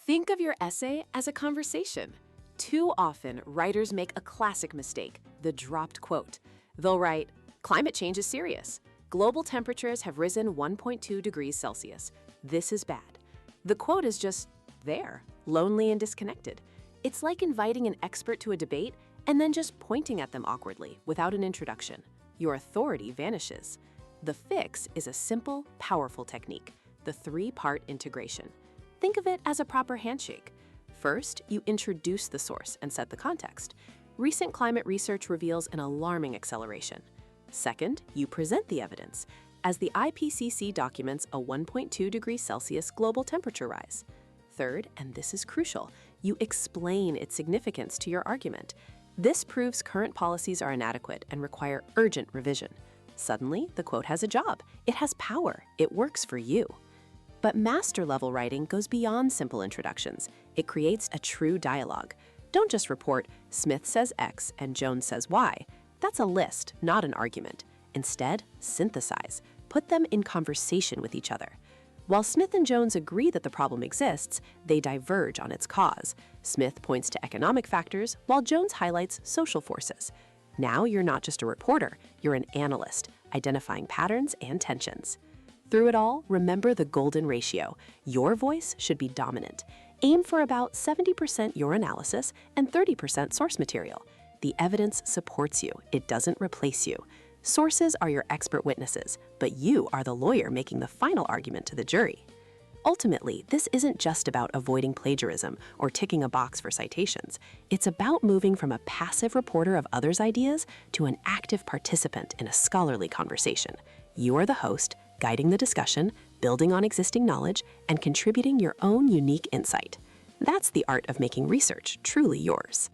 Think of your essay as a conversation. Too often, writers make a classic mistake, the dropped quote. They'll write, "Climate change is serious. Global temperatures have risen 1.2 degrees Celsius. This is bad." The quote is just there, lonely and disconnected. It's like inviting an expert to a debate and then just pointing at them awkwardly without an introduction. Your authority vanishes. The fix is a simple, powerful technique, the three-part integration. Think of it as a proper handshake. First, you introduce the source and set the context. Recent climate research reveals an alarming acceleration. Second, you present the evidence, as the IPCC documents a 1.2 degrees Celsius global temperature rise. Third, and this is crucial, you explain its significance to your argument. This proves current policies are inadequate and require urgent revision. Suddenly, the quote has a job. It has power. It works for you. But master-level writing goes beyond simple introductions. It creates a true dialogue. Don't just report, "Smith says X and Jones says Y." That's a list, not an argument. Instead, synthesize. Put them in conversation with each other. While Smith and Jones agree that the problem exists, they diverge on its cause. Smith points to economic factors, while Jones highlights social forces. Now you're not just a reporter, you're an analyst, identifying patterns and tensions. Through it all, remember the golden ratio. Your voice should be dominant. Aim for about 70% your analysis and 30% source material. The evidence supports you, it doesn't replace you. Sources are your expert witnesses, but you are the lawyer making the final argument to the jury. Ultimately, this isn't just about avoiding plagiarism or ticking a box for citations. It's about moving from a passive reporter of others' ideas to an active participant in a scholarly conversation. You are the host, guiding the discussion, building on existing knowledge, and contributing your own unique insight. That's the art of making research truly yours.